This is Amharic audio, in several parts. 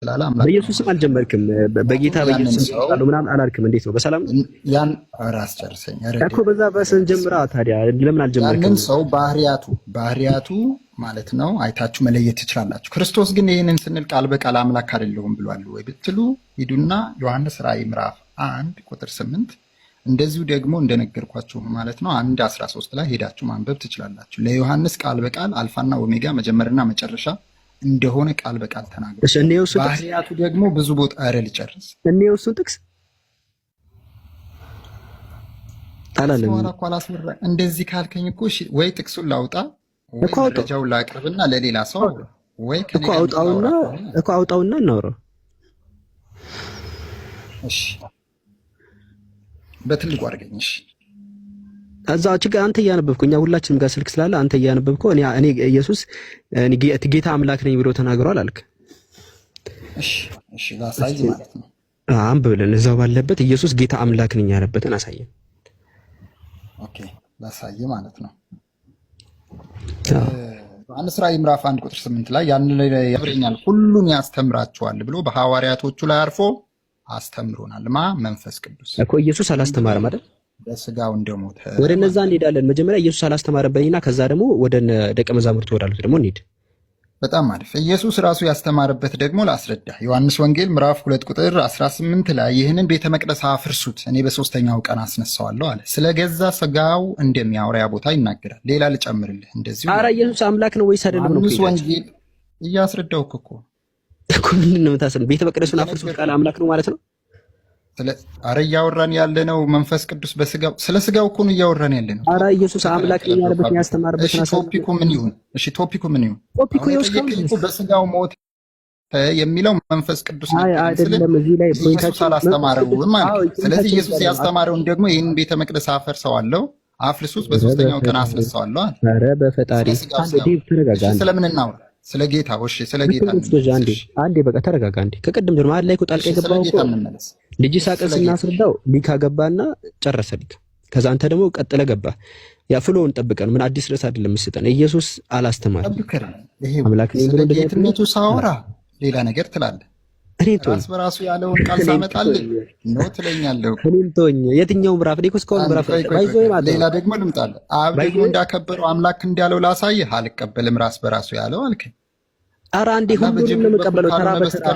ስላለ አምላክ በኢየሱስም አልጀመርክም። በጌታ በኢየሱስ አሉ ምናምን አላልክም። እንዴት ነው በሰላም ያን ራስ ጨርሰኝ እኮ በዛ በስን ጀምራ። ታዲያ ለምን አልጀመርክም? ያንን ሰው ባህሪያቱ ማለት ነው አይታችሁ መለየት ትችላላችሁ። ክርስቶስ ግን ይህንን ስንል ቃል በቃል አምላክ አይደለሁም ብሏል ወይ ብትሉ ሂዱና ዮሐንስ ራእይ ምዕራፍ 1 ቁጥር 8 እንደዚሁ ደግሞ እንደነገርኳችሁ ማለት ነው 1:13 ላይ ሄዳችሁ ማንበብ ትችላላችሁ። ለዮሐንስ ቃል በቃል አልፋና ኦሜጋ መጀመርና መጨረሻ እንደሆነ ቃል በቃል ተናግሯል። እሺ እኔው ባህሪያቱ ደግሞ ብዙ ቦታ አይደል ጨርስ እኔው ጥቅስ ታላለም እንደዚህ ካልከኝ እኮ እሺ ወይ ጥቅሱን ላውጣ ወይ መረጃውን ላቅርብና ለሌላ ሰው ወይ እኮ አውጣውና እናውራ። እሺ በትልቁ አድርገኝ። እሺ እዛው ጋር አንተ እያነበብከው እኛ ሁላችንም ጋር ስልክ ስላለ አንተ እያነበብከው እኔ ኢየሱስ ጌታ አምላክ ነኝ ብሎ ተናግሯል አልክ። እሺ ላሳይ ማለት ነው። አንብብልን እዛው ባለበት ኢየሱስ ጌታ አምላክ ነኝ ያለበትን አሳየን። ኦኬ ላሳይ ማለት ነው። ዮሐንስ ራእይ ምዕራፍ 1 ቁጥር 8 ላይ ያን ያብረኛል ሁሉን ያስተምራቸዋል ብሎ በሐዋርያቶቹ ላይ አርፎ አስተምሮናል። መንፈስ ቅዱስ እኮ ኢየሱስ አላስተማረም አይደል? በስጋው እንደሞተ ወደ እነዛ እንሄዳለን። መጀመሪያ ኢየሱስ አላስተማረበኝና ከዛ ደግሞ ወደ ደቀ መዛሙርቱ ወዳሉት ደግሞ እንሂድ። በጣም አሪፍ። ኢየሱስ ራሱ ያስተማረበት ደግሞ ላስረዳ። ዮሐንስ ወንጌል ምዕራፍ 2 ቁጥር 18 ላይ ይህንን ቤተ መቅደስ አፍርሱት እኔ በሶስተኛው ቀን አስነሳዋለሁ አለ። ስለ ገዛ ስጋው እንደሚያወራ ያ ቦታ ይናገራል። ሌላ ልጨምርልህ እንደዚሁ። ኧረ ኢየሱስ አምላክ ነው ወይስ አይደለም ነው? ዮሐንስ ወንጌል እያስረዳውክ እኮ ምንድን ነው የምታስረዳው? ቤተ መቅደሱን አፍርሱት ቃል አምላክ ነው ማለት ነው? አረ እያወራን ያለነው መንፈስ ቅዱስ በስጋው ስለ ስጋው እኮ ነው እያወራን ያለነው። አረ ኢየሱስ አምላክ ነው ያለበት ያስተማረበት ነው። ቶፒኩ ምን ይሁን? እሺ ቶፒኩ ምን ይሁን? ቶፒኩ በስጋው ሞት የሚለው መንፈስ ቅዱስ ነው አይደለም። እዚህ ላይ ኢየሱስ አላስተማረውም ማለት። ስለዚህ ኢየሱስ ያስተማረውን ደግሞ ይሄን ቤተ መቅደስ አፈርሰዋለሁ፣ አፍርሱት፣ በሶስተኛው ቀን አስነሳዋለሁ አለ። አረ በፈጣሪ አንዴ ተረጋጋ። ስለምን እናውራ? ስለ ጌታ ወሽ ስለ ጌታ አንዴ በቃ ተረጋጋ። አንዴ ከቀደም ጀምሮ ማለት ላይ ቁጣል ከገባው እኮ ልጅ ሳቀን ስናስረዳው ሊካ ገባና ጨረሰ ሊክ። ከዛ አንተ ደግሞ ቀጥለ ገባ። ያ ፍሎውን ጠብቀን ምን አዲስ ርዕስ አይደለም መስጠን። ኢየሱስ አላስተማረም። አምላክ ነው ብሎ እንደየትነቱ ሳወራ ሌላ ነገር ትላለህ። እኔን ተወኝ። ራስ በራሱ ያለውን ቃል ሳመጣልህ ነው ትለኛለህ። እኔን ተወኝ። የትኛው ምዕራፍ ነው? እስካሁን ምዕራፍ ባይዞ ማለት ሌላ ደግሞ ልምጣልህ። አብ ደግሞ እንዳከበረው አምላክ እንዳለው ላሳይህ። አልቀበልም ራስ በራሱ ያለው አልከኝ። ኧረ አንዴ ሁሉንም ነው የምቀበለው። ተራ በተራ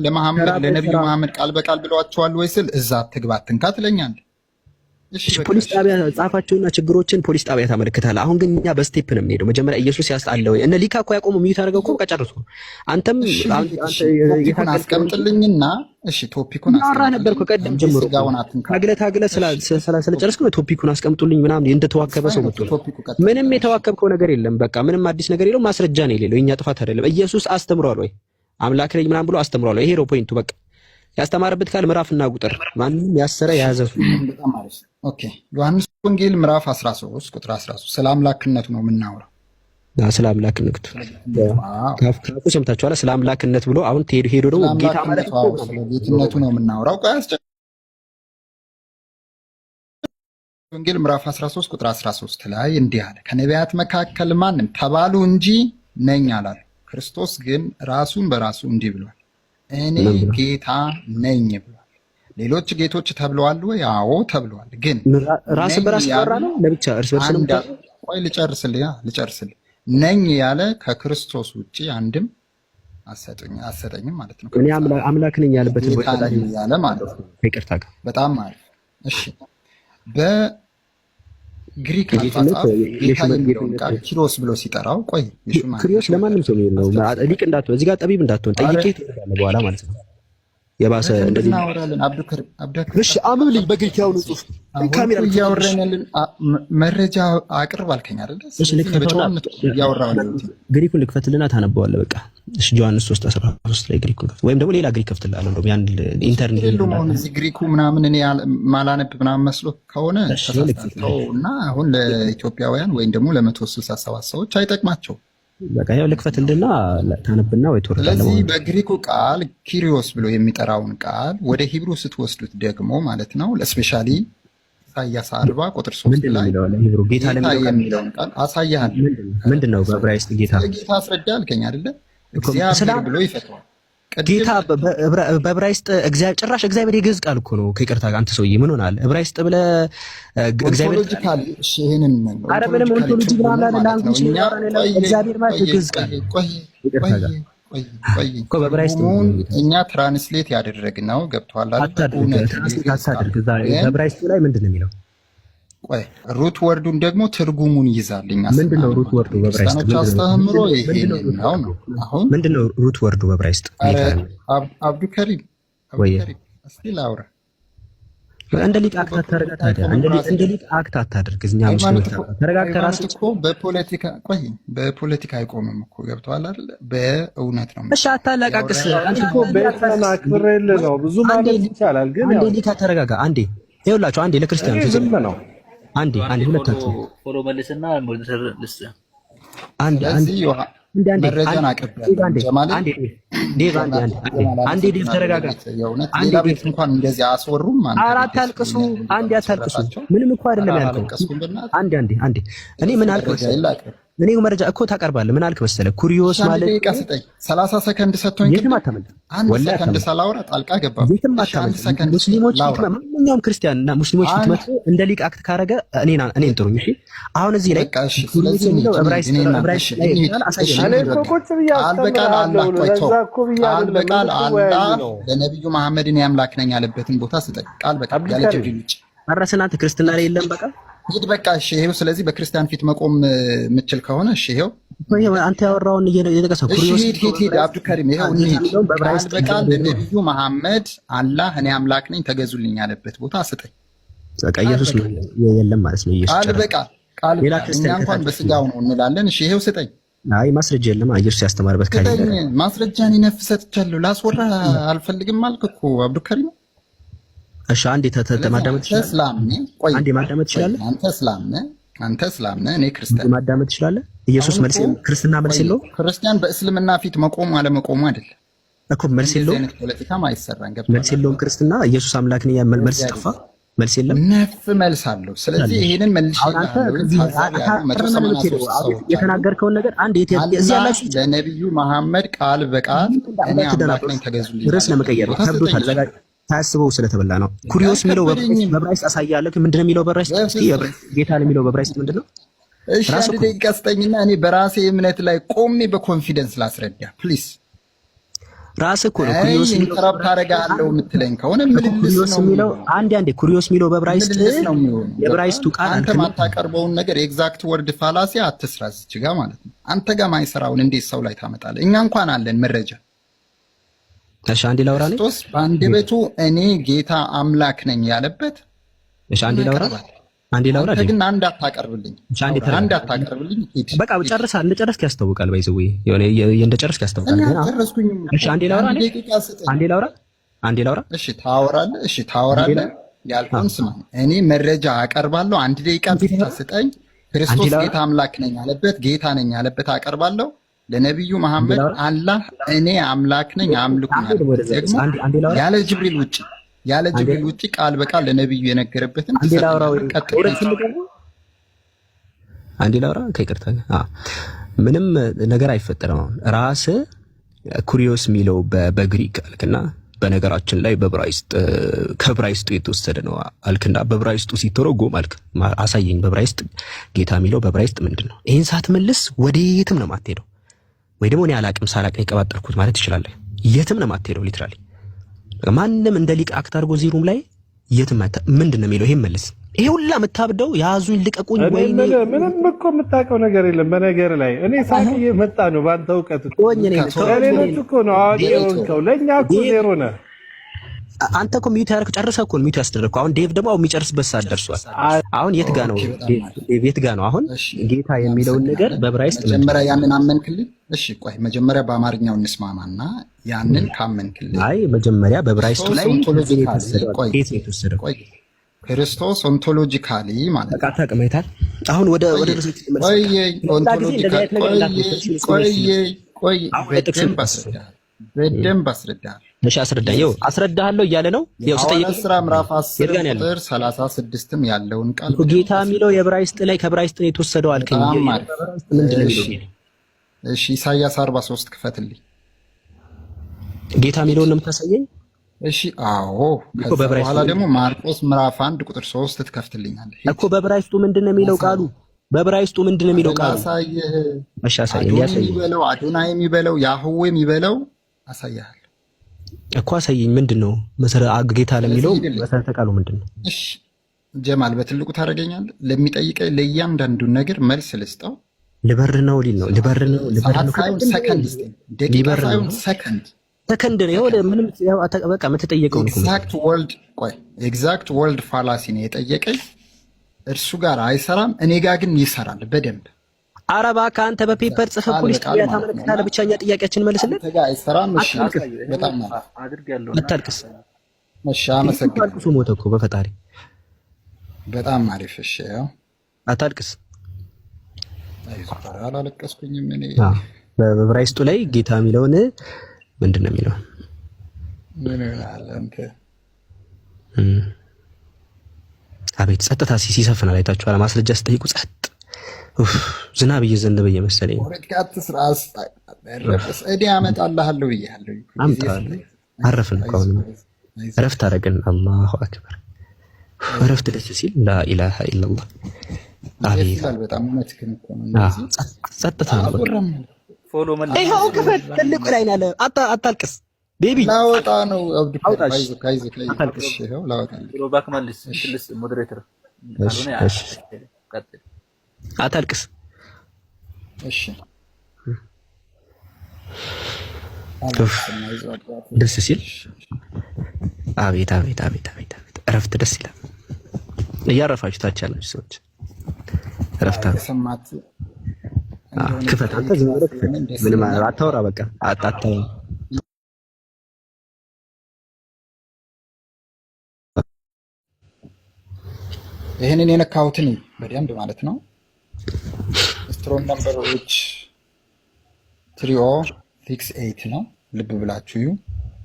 ለመሐመድ ለነብዩ መሐመድ ቃል በቃል ብለዋቸዋል ወይ ስል እዛ አትግባ አትንካ ትለኛለህ። እሺ ፖሊስ ጣቢያ ጻፋቸውና ችግሮችን ፖሊስ ጣቢያ ታመለክታለህ። አሁን ግን እኛ በስቴፕ ነው የምንሄደው። መጀመሪያ ኢየሱስ ያስጣለው እነ ሊካ እኮ ያቆሙ ሚዩት አድርገው እኮ ከጨርሱ አንተም ቶፒኩን አስቀምጥልኝና እሺ ቶፒኩን አወራ ነበር ከቀደም ጀምሮ ታግለ ስለጨረስክ ነው ቶፒኩን አስቀምጡልኝ ምናምን እንደተዋከበ ሰው መጥቶ ምንም የተዋከብከው ነገር የለም። በቃ ምንም አዲስ ነገር የለው። ማስረጃ ነው የሌለው። የኛ ጥፋት አይደለም። ኢየሱስ አስተምሯል ወይ አምላክ ነኝ ምናምን ብሎ አስተምሯል ወይ? ይሄ ነው ፖይንቱ። በቃ ያስተማረበት ቃል ምዕራፍና ቁጥር ማንንም ያሰረ ያዘዙ። ኦኬ ዮሐንስ ወንጌል ምዕራፍ 13 ቁጥር 13 ስለ አምላክነቱ ነው የምናወራው። ስለ አምላክነቱ ካፉ ሰምታችኋል። ስለ አምላክነት ብሎ አሁን ሄዶ ደግሞ ጌታ ማለት ነው ስለ ጌትነቱ ነው የምናወራው። ወንጌል ምዕራፍ 13 ቁጥር 13 ላይ እንዲህ አለ፣ ከነቢያት መካከል ማንም ተባሉ እንጂ ነኝ አላሉ። ክርስቶስ ግን ራሱን በራሱ እንዲህ ብሏል፣ እኔ ጌታ ነኝ ብሏል። ሌሎች ጌቶች ተብለዋል ወይ? አዎ ተብለዋል። ግን ራስ በራስ ያወራ ነው ለብቻ እርስ በርስ ነው። ቆይ ልጨርስልህ። ነኝ ያለ ከክርስቶስ ውጪ አንድም አሰጠኝም ማለት ነው። እኔ አምላክ ነኝ ያለበት ወይ ያለ ማለት ነው። ይቅርታ ጋር በጣም ማለት እሺ። በግሪክ አጻጻፍ ጌታ የሚለውን ቃል ኪሮስ ብሎ ሲጠራው ቆይ ኪሮስ ለማንም ሰው ነው ሊቅ እንዳትሆን እዚህ ጋር ጠቢብ እንዳትሆን ጠይቄ በኋላ ማለት ነው። የባሰ እንደዚህ እናወራለን። አብዱከር እሺ አምብልኝ በግሪክ ያው ጽሁፍ ካሜራ እያወራኛልን መረጃ አቅርብ አልከኝ አይደል? እሺ ልክፈትልናት እያወራኛልን ግሪኩን ልክፈትልና ታነበዋለህ። በቃ እሺ ጆሐንስ 3:13 ላይ ግሪኩን ከፍት ወይም ደግሞ ሌላ ግሪክ ከፍትልሃለሁ። እንደውም ያን ኢንተርኔት ነው እዚህ ግሪኩ ምናምን እኔ ማላነብ ምናምን መስሎ ከሆነ ተሳስተው እና አሁን ለኢትዮጵያውያን ወይም ደግሞ ለ167 ሰዎች አይጠቅማቸው። በቃ ያው ልክፈትልና ታነብና ወይ ትወርዳለህ። ስለዚህ በግሪኩ ቃል ኪሪዮስ ብሎ የሚጠራውን ቃል ወደ ሂብሩ ስትወስዱት ደግሞ ማለት ነው ለስፔሻሊ ኢሳይያስ 40 ቁጥር 3 ላይ ጌታ የሚለውን ቃል አሳያለሁ። ምንድነው በዕብራይስጥ ጌታ አስረዳ አልከኝ አይደለ? እግዚአብሔር ብሎ ይፈታዋል። ጌታ በዕብራይስጥ እግዚአብሔር ጭራሽ እግዚአብሔር የግዕዝ ቃል እኮ ነው። ከይቅርታ አንተ ሰውዬ ምን ሆናል? ዕብራይስጥ ብለህ እግዚአብሔር ኦንቶሎጂካሊ እሺ፣ ይሄንን ነው አረ ምንም ኦንቶሎጂ ብለህ ላንጉጅ ነው። እግዚአብሔር ማለት የግዕዝ ቃል እኮ በዕብራይስጥ እኛ ትራንስሌት ያደረግነው ገብቶሃል አይደል? ትራንስሌት አታድርግ። በዕብራይስጡ ላይ ምንድን ነው የሚለው? ቆይ ሩት ወርዱን ደግሞ ትርጉሙን ይዛልኝ። ምንድነው ሩት ወርዱ በዕብራይስጥ? አስተምሮ ይሄንን ነው። አሁን ምንድነው ሩት ወርዱ በዕብራይስጥ? አብዱከሪም እስቲ ላውራ። እንደ ሊቅ አክት አታደርግ ታዲያ። እንደ ሊቅ አክት አታደርግ። እኛ ሙስሊሞች ተረጋግተህ ራስህ እኮ በፖለቲካ አይቆምም እኮ ገብቶሃል አይደል? በእውነት ነው። እሺ አታላቃቅስ። አንተ እኮ በተና ክብሬል ነው ብዙ ማለት ይቻላል። ግን አንዴ ሊቅ ተረጋጋ። አንዴ ይኸውላችሁ፣ አንዴ ለክርስቲያኖች ዝም ነው። አንዴ ሁለታችሁ ፎሎ መልስና ሞዴሬተር ልስጥ። አንዴ መረጃን አቀርባለሁ ጀማል። አንዴ ዴቭ ተረጋጋ። አንዴ ቤት እንኳን እንደዚህ አስወሩም ማለት ነው። አራት አልቅሱ። አንዴ አታልቅሱ። ምንም እኮ አይደለም ያልከው። አንዴ እኔ ምን አልክ መሰለህ? እኔ መረጃ እኮ ታቀርባለህ። ምን አልክ መሰለህ? ኩሪዮስ ማለት 30 ሰከንድ ሰጥቶኝ የትም አታመልጥ። አንድ ሰከንድ ሳላወራ ጣልቃ ገባ። የትም አታመልጥ። ሙስሊሞች ማንኛውም ክርስቲያንና ሙስሊሞች ፊትመጡ እንደ ሊቅ አክት ካረገ እኔን ጥሩኝ። እሺ አሁን እዚህ ላይ ኩሪዮስ የሚለው ዕብራይስጥ ላይ አሳየኝ። ቃል አላህ ለነብዩ መሐመድን ያምላክ ነኝ ያለበትን ቦታ ስጠኝ። ቃል በቃል ያለ ጅብሪል ውጭ አረስና ክርስትና ላይ የለም። በቃ ሂድ በቃ እሺ። ይሄው ስለዚህ በክርስቲያን ፊት መቆም የምትችል ከሆነ እሺ፣ ይሄው አንተ ያወራውን እየጠቀሰው ኩሪዮስ ሂድ አብዱከሪም፣ ይሄው እንሂድ። ቃል በቃል ለነብዩ መሐመድ አላህ እኔ አምላክ ነኝ ተገዙልኝ ያለበት ቦታ ስጠኝ። በቃ ኢየሱስ የለም ማለት ነው። ኢየሱስ ቃል በቃል እኛ እንኳን በስጋው ነው እንላለን። እሺ ይሄው ስጠኝ። አይ ማስረጃ የለም። ኢየሱስ ያስተማረበት ካለ ማስረጃን ይነፍሰትቻለሁ። ላስወራ አልፈልግም አልክ እኮ አብዱከሪም። እሺ አንዴ ማዳመጥ ትችላለህ? አንዴ ማዳመጥ ትችላለህ? አንተ እስላም ነህ፣ እኔ ክርስቲያን። ማዳመጥ ትችላለህ? ኢየሱስ መልስ ክርስትና መልስ የለውም። ክርስቲያን በእስልምና ፊት መቆሙ አለመቆሙ አይደለም እኮ መልስ የለውም። ፖለቲካም አይሰራም። ገብቶሃል? መልስ የለውም። ክርስትና ኢየሱስ አምላክ ነኝ ያመል መልስ ጠፋ። መልስ የለም። ነፍ መልስ አለው። ስለዚህ ይሄንን መልሽ የተናገርከውን ነገር አንዴ እዚህ ያላችሁ ለነብዩ መሐመድ ቃል በቃል እኔ አምላክ ነኝ ተገዙልኝ ርዕስ ለመቀየር ነው። ከብዶታል። ታስበው ስለተበላ ነው። ኩሪዮስ የሚለው በዕብራይስጥ አሳያለሁ። ምንድነው የሚለው በዕብራይስጥ? እስኪ ጌታ የሚለው በዕብራይስጥ ምንድነው? እሺ አንድ ደቂቃ ስጠኝና እኔ በራሴ እምነት ላይ ቆሜ በኮንፊደንስ ላስረዳ ፕሊዝ። ራስህ እኮ ነው ኩሪዮስ ኢንተራፕት ታደርጋለህ የምትለኝ ከሆነ ምልልስ ነው የሚለው። አንዴ ኩሪዮስ የሚለው በዕብራይስጥ የዕብራይስጡ ቃል አንተ ማታቀርበውን ነገር ኤግዛክት ወርድ ፋላሲ አትስራ እዚህ ጋር ማለት ነው። አንተ ጋር ማይሰራውን እንዴት ሰው ላይ ታመጣለህ? እኛ እንኳን አለን መረጃ። እሺ አንዴ ላውራ ነኝ። ክርስቶስ በአንደበቱ እኔ ጌታ አምላክ ነኝ ያለበት። እሺ አንዴ ላውራ ግን አንድ አታቀርብልኝ። በቃ ጨርሳ እንደጨረስክ ያስታውቃል። ባይዘው የሆነ እንደጨረስክ ያስታውቃል። እሺ አንዴ ላውራ። እሺ ታወራለህ። ያልኩህን ስማ። እኔ መረጃ አቀርባለሁ። አንድ ደቂቃ ብቻ ስጠኝ። ክርስቶስ ጌታ አምላክ ነኝ ያለበት ጌታ ነኝ ያለበት አቀርባለሁ። ለነብዩ መሐመድ አላህ እኔ አምላክ ነኝ አምልኩኝ ያለ ጅብሪል ውጪ ቃል በቃል ለነብዩ የነገረበትን አንዴ ላውራ ከይቅርታ ምንም ነገር አይፈጠርም። አሁን ራስህ ኩሪዮስ የሚለው በግሪክ አልክና በነገራችን ላይ ከዕብራይስጡ የተወሰደ ነው አልክና በዕብራይስጡ ሲተረጎም አልክ። አሳየኝ። በዕብራይስጥ ጌታ የሚለው በዕብራይስጥ ምንድን ነው? ይሄን ሳትመልስ ወዴትም ነው የማትሄደው። ወይ ደግሞ እኔ አላቅም ሳላቅ የቀባጠርኩት ማለት ትችላለህ። የትም ነው የማትሄደው። ሊትራሊ ማንም እንደ ሊቅ አክት አድርጎ እዚህ ሩም ላይ የትም ምንድን ነው የሚለው? ይሄን መልስ። ይሄ ሁላ የምታብደው ያዙኝ ልቀቁኝ ወይ ምንም እኮ የምታውቀው ነገር የለም በነገር ላይ። እኔ ሳቂ የመጣ ነው ባንተ እውቀት እኮ ለሌሎች እኮ ነው አዋቂ የሆንከው። ለእኛ እኮ ዜሮ ነህ አንተ እኮ ሚዩት ያደረግህ ጨርሰህ እኮ ነው ሚዩት ያስደረግከው። አሁን ዴቭ ደግሞ የሚጨርስበት ሰዓት ደርሷል። አሁን የት ጋ ነው ዴቭ? የት ጋ ነው አሁን ጌታ የሚለውን ነገር በዕብራይስጥ መጀመሪያ ያንን አመንክልኝ? እሺ ቆይ መጀመሪያ በአማርኛው እንስማማና ያንን ካመንክልኝ፣ አይ መጀመሪያ በዕብራይስጡ ላይ ቆይ ክርስቶስ ኦንቶሎጂካሊ ማለት በቃ ተቀመጣል። አሁን ወደ በደንብ አስረዳህ። እሺ አስረዳኝ። ይኸው አስረዳሃለሁ እያለ ነው። ይኸው ስጠይቅ ስራ ምዕራፍ 10 ቁጥር 36ም ያለውን ቃል ጌታ የሚለው የዕብራይስጥ ላይ ከዕብራይስጥ ነው የተወሰደው አልከኝ። ምንድን ነው የሚለው? እሺ ኢሳይያስ 43 ክፈትልኝ። ጌታ የሚለውን ነው የምታሳየኝ? እሺ አዎ። ከዛ በኋላ ደግሞ ማርቆስ ምዕራፍ 1 ቁጥር 3 ትከፍትልኛለህ እኮ። በዕብራይስጡ ምንድነው የሚለው ቃሉ? በዕብራይስጡ ምንድነው የሚለው ቃሉ? እሺ አሳየኝ። የሚበለው አዶናይ የሚበለው ያህዌ የሚበለው አሳያለሁ እኮ። አሳየኝ። ምንድነው ጌታ ለሚለው መሰረተ ቃሉ ምንድነው? እሺ ጀማል በትልቁ ታደርገኛለህ። ለሚጠይቀኝ ለእያንዳንዱ ነገር መልስ ልስጠው። ልበር ነው ሰከንድ ደቂቃ ሳይሆን ሰከንድ ነው። ይኸው ምንም በቃ የምትጠየቀው ነው። ኤግዛክት ወርልድ ፋላሲ ነው የጠየቀኝ። እርሱ ጋር አይሰራም፣ እኔ ጋር ግን ይሰራል በደንብ። ኧረ እባክህ አንተ በፔፐር ጽፈህ ፖሊስ ጣቢያ ታመለክታለህ። ብቻኛ ጥያቄያችን መልስልን። አንተ ጋር አይሰራም። እሺ በጣም አታልቅስ። እሺ አመሰግናለሁ። ሞተ እኮ በፈጣሪ በጣም አሪፍ። እሺ ያው አታልቅስ። አይዞህ አላለቀስኩኝም እኔ። በዕብራይስጡ ላይ ጌታ የሚለውን ምንድነው የሚለው? ምን ይላል አንተ? አቤት ጸጥታ ሲሰፍናል። አይታችኋል? ማስረጃ ስጠይቁ ጸጥ። ዝናብ እየዘነበ እየመሰለኝ ወርቃት ስራስ ረፍስ እዲ አመጣልሃለሁ ብያለሁ። አምጣለሁ። አረፍን እኮ አሁን እረፍት አደረግን። አላሁ አክበር። እረፍት ደስ ሲል ላኢላሃ ኢላላህ። አቤት በጣም እውነትህን እኮ ነው። ጸጥታ ነው። ይኸው ክፈት። ትልቁ ላይ ነው ያለ። አታልቅስ ቤቢ። ላወጣ ነው አብዱ። አይዞህ አታልቅስ። ይኸው ላወጣ ነው። ባክ መልስ ትልስ ሞዴሬተር አታልቅስ። እሺ ደስ ሲል አቤት አቤት አቤት አቤት አቤት። እረፍት ደስ ይላል። እያረፋችሁ ታች ያላችሁ ሰዎች እረፍት ሰማት። ክፈት አንተ ዝም ብለህ ክፈት። ምንም አታወራ። በቃ አታወራ። ይሄንን የነካሁትን በደንብ ማለት ነው። ስትሮንግ ነምበሮች 3068 ነው። ልብ ብላችሁ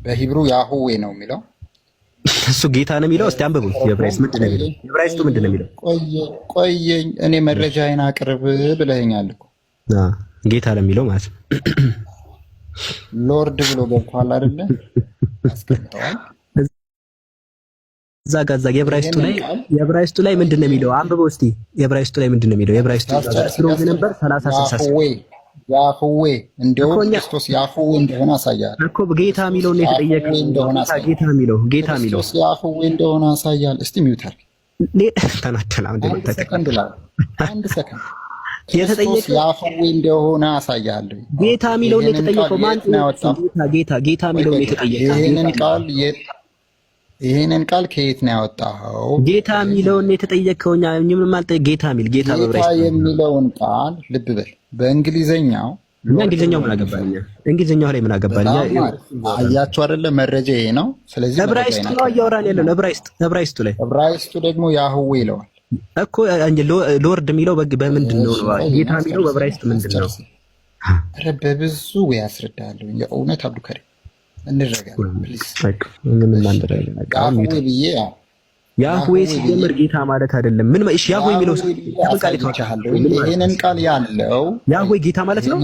በሂብሩ ያህዌ ነው የሚለው። እሱ ጌታ ነው የሚለው። እስቲ አንብቡ። የዕብራይስጥ ምንድን ነው የሚለው? የዕብራይስጡ ምንድን ነው የሚለው? ቆየኝ እኔ መረጃዬን አቅርብ ብለኸኛል እኮ። ጌታ ለሚለው ማለት ነው። ሎርድ ብሎ ገብቷል አይደለ? አስቀምጠዋል እዛ ጋር የዕብራይስጡ ላይ ምንድን ነው የሚለው? አንብበው እስቲ። የዕብራይስጡ ላይ ምንድን ነው የሚለው? የዕብራይስጡ ስትሮንግ ነበር 3066 ያህዌ እንደው ክርስቶስ ያህዌ እንደሆነ አሳያለሁ እኮ። ጌታ የሚለው ነው የተጠየቀው። ጌታ የሚለው ክርስቶስ ያህዌ እንደሆነ አሳያለሁ። እስቲ ሚውተር ተናተላ አንድ ሰከንድ የተጠየቀው ያህዌ እንደሆነ አሳያለሁ። ጌታ የሚለው ነው የተጠየቀው። ማን ነው? ጌታ የሚለው ነው የተጠየቀው። ይሄንን ቃል ከየት ነው ያወጣኸው? ጌታ የሚለውን ነው የተጠየቀው። ምንም ማለት ጌታ የሚለውን ቃል ልብ በል። በእንግሊዘኛው እንግሊዘኛው ምን አገባኝ? እንግሊዘኛው ላይ ምን አገባኝ? አያችሁ አይደለ? መረጃ ይሄ ነው። ስለዚህ ዕብራይስጥ ነው እያወራን ያለው። ዕብራይስጡ ላይ ዕብራይስጡ ደግሞ ያህዌ ይለዋል እኮ። ሎርድ የሚለው በምንድን ነው? ጌታ የሚለው በዕብራይስጥ ምንድን ነው? ኧረ በብዙ ያስረዳለሁ። የእውነት አብዱከሪም እንረጋጋ ፕሊዝ። ያህዌ ሲጀምር ጌታ ማለት አይደለም። ምን እሺ፣ ያህዌ የሚለው ቃል ይተዋል። ይሄንን ቃል ያለው ያህዌ ጌታ ማለት ነው።